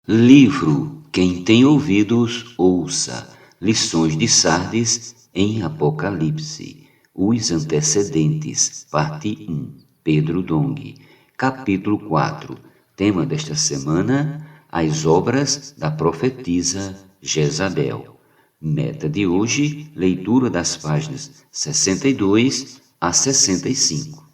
Livro Quem tem ouvidos, ouça. Lições de Sardes em Apocalipse. Os antecedentes. Parte 1. Pedro Dong. Capítulo 4. Tema desta semana: as obras da profetisa Jezabel. Meta de hoje: leitura das páginas 62 a 65.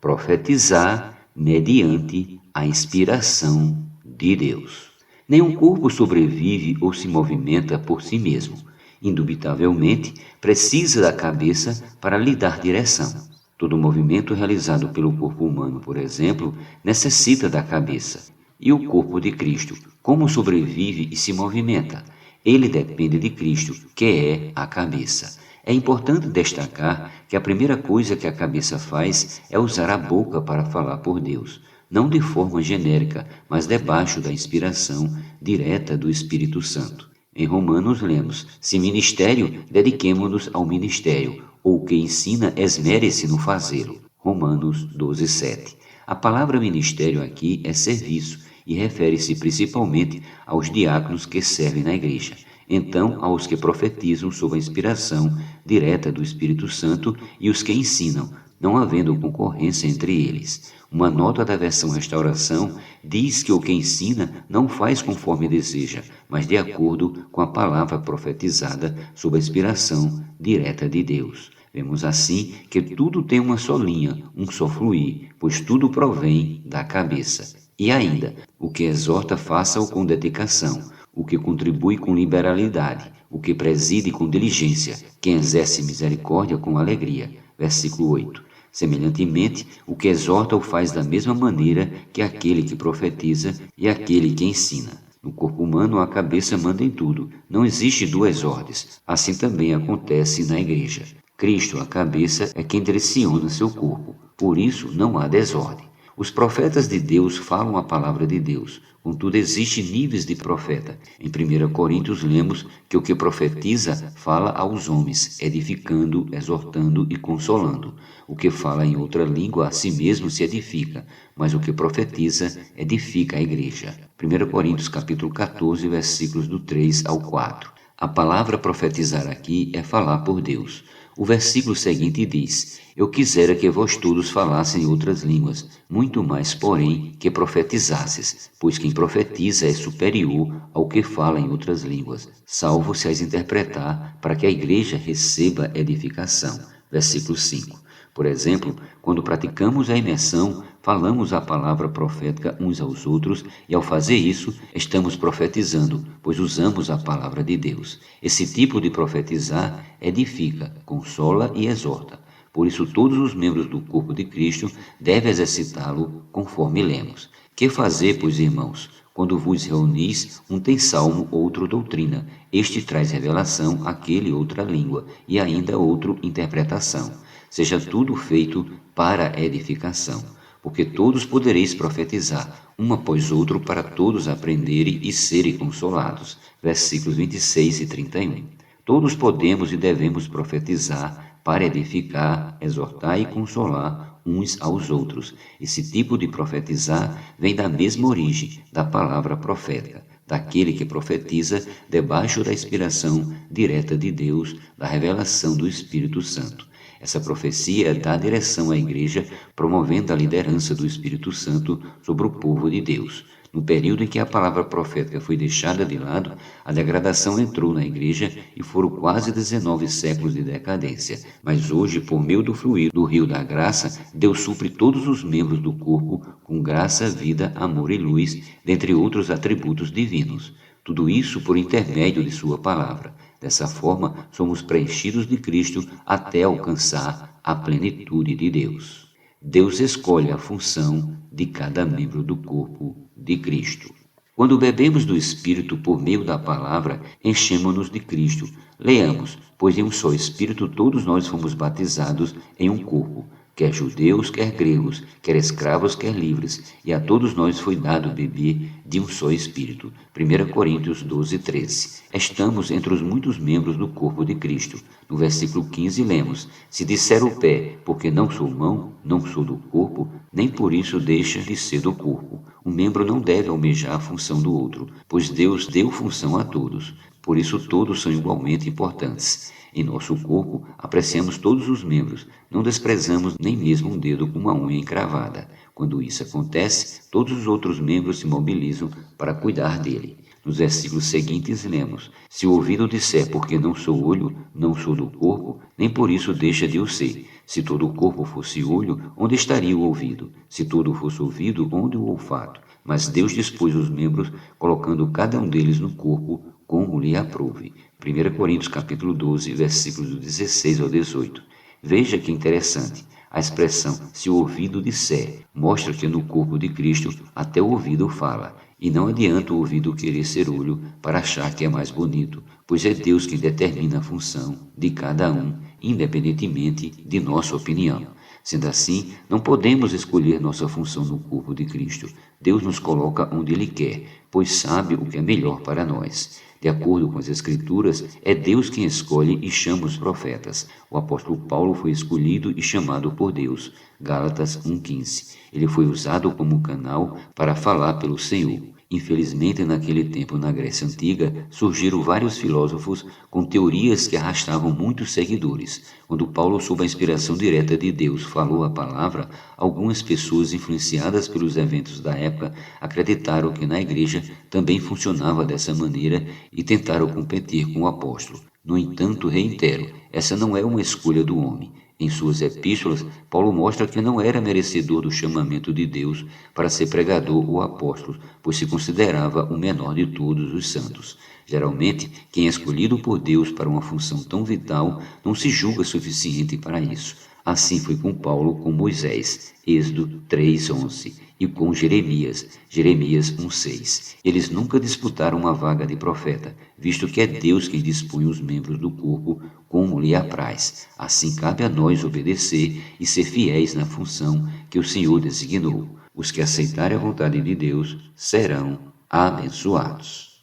Profetizar mediante a inspiração de Deus. Nenhum corpo sobrevive ou se movimenta por si mesmo. Indubitavelmente, precisa da cabeça para lhe dar direção. Todo movimento realizado pelo corpo humano, por exemplo, necessita da cabeça. E o corpo de Cristo, como sobrevive e se movimenta? Ele depende de Cristo, que é a cabeça. É importante destacar que a primeira coisa que a cabeça faz é usar a boca para falar por Deus, não de forma genérica, mas debaixo da inspiração direta do Espírito Santo. Em Romanos lemos: se ministério, dediquemo-nos ao ministério, ou o que ensina, esmere-se no fazê-lo. Romanos 12:7. A palavra ministério aqui é serviço e refere-se principalmente aos diáconos que servem na igreja. Então, aos que profetizam sob a inspiração direta do Espírito Santo e os que ensinam, não havendo concorrência entre eles. Uma nota da versão Restauração diz que o que ensina não faz conforme deseja, mas de acordo com a palavra profetizada sob a inspiração direta de Deus. Vemos assim que tudo tem uma só linha, um só fluir, pois tudo provém da cabeça. E ainda, o que exorta, faça-o com dedicação, o que contribui com liberalidade, o que preside com diligência, quem exerce misericórdia com alegria. Versículo 8. Semelhantemente, o que exorta o faz da mesma maneira que aquele que profetiza e aquele que ensina. No corpo humano, a cabeça manda em tudo. Não existe duas ordens. Assim também acontece na igreja. Cristo, a cabeça, é quem direciona seu corpo. Por isso, não há desordem. Os profetas de Deus falam a palavra de Deus. Contudo, existem níveis de profeta. Em 1 Coríntios lemos que o que profetiza fala aos homens, edificando, exortando e consolando. O que fala em outra língua a si mesmo se edifica, mas o que profetiza edifica a igreja. 1 Coríntios capítulo 14, versículos do 3 ao 4. A palavra profetizar aqui é falar por Deus. O versículo seguinte diz: eu quisera que vós todos falassem outras línguas, muito mais, porém, que profetizasses, pois quem profetiza é superior ao que fala em outras línguas, salvo se as interpretar, para que a igreja receba edificação. Versículo 5. Por exemplo, quando praticamos a imersão, falamos a palavra profética uns aos outros e, ao fazer isso, estamos profetizando, pois usamos a palavra de Deus. Esse tipo de profetizar edifica, consola e exorta. Por isso, todos os membros do corpo de Cristo devem exercitá-lo conforme lemos. Que fazer, pois, irmãos? Quando vos reunis, um tem salmo, outro doutrina. Este traz revelação, aquele outra língua, e ainda outro interpretação. Seja tudo feito para edificação, porque todos podereis profetizar, um após outro, para todos aprenderem e serem consolados. Versículos 26 e 31. Todos podemos e devemos profetizar para edificar, exortar e consolar uns aos outros. Esse tipo de profetizar vem da mesma origem da palavra profética, daquele que profetiza debaixo da inspiração direta de Deus, da revelação do Espírito Santo. Essa profecia dá direção à igreja, promovendo a liderança do Espírito Santo sobre o povo de Deus. No período em que a palavra profética foi deixada de lado, a degradação entrou na igreja e foram quase 19 séculos de decadência. Mas hoje, por meio do fluir do rio da graça, Deus supre todos os membros do corpo com graça, vida, amor e luz, dentre outros atributos divinos. Tudo isso por intermédio de sua palavra. Dessa forma, somos preenchidos de Cristo até alcançar a plenitude de Deus. Deus escolhe a função de cada membro do corpo de Cristo. Quando bebemos do Espírito por meio da palavra, enchemos-nos de Cristo. Leamos: pois em um só Espírito todos nós fomos batizados em um corpo, quer judeus, quer gregos, quer escravos, quer livres, e a todos nós foi dado beber de um só Espírito. 1 Coríntios 12, 13. Estamos entre os muitos membros do corpo de Cristo. No versículo 15 lemos: se disser o pé, porque não sou mão, não sou do corpo, nem por isso deixa de ser do corpo. Um membro não deve almejar a função do outro, pois Deus deu função a todos. Por isso todos são igualmente importantes. Em nosso corpo, apreciamos todos os membros, não desprezamos nem mesmo um dedo com uma unha encravada. Quando isso acontece, todos os outros membros se mobilizam para cuidar dele. Nos versículos seguintes lemos: se o ouvido disser, porque não sou olho, não sou do corpo, nem por isso deixa de o ser. Se todo o corpo fosse olho, onde estaria o ouvido? Se todo fosse ouvido, onde o olfato? Mas Deus dispôs os membros, colocando cada um deles no corpo, como lhe aprouve. 1 Coríntios capítulo 12, versículos 16 ao 18. Veja que interessante. A expressão se o ouvido disser mostra que no corpo de Cristo até o ouvido fala. E não adianta o ouvido querer ser olho para achar que é mais bonito, pois é Deus quem determina a função de cada um, independentemente de nossa opinião. Sendo assim, não podemos escolher nossa função no corpo de Cristo. Deus nos coloca onde Ele quer, pois sabe o que é melhor para nós. De acordo com as Escrituras, é Deus quem escolhe e chama os profetas. O apóstolo Paulo foi escolhido e chamado por Deus. Gálatas 1,15. Ele foi usado como canal para falar pelo Senhor. Infelizmente, naquele tempo, na Grécia Antiga, surgiram vários filósofos com teorias que arrastavam muitos seguidores. Quando Paulo, sob a inspiração direta de Deus, falou a palavra, algumas pessoas influenciadas pelos eventos da época acreditaram que na igreja também funcionava dessa maneira e tentaram competir com o apóstolo. No entanto, reitero, essa não é uma escolha do homem. Em suas epístolas, Paulo mostra que não era merecedor do chamamento de Deus para ser pregador ou apóstolo, pois se considerava o menor de todos os santos. Geralmente, quem é escolhido por Deus para uma função tão vital não se julga suficiente para isso. Assim foi com Paulo com Moisés, Êxodo 3:11, e com Jeremias, Jeremias 1:6. Eles nunca disputaram uma vaga de profeta, visto que é Deus quem dispõe os membros do corpo como lhe apraz. Assim cabe a nós obedecer e ser fiéis na função que o Senhor designou. Os que aceitarem a vontade de Deus serão abençoados.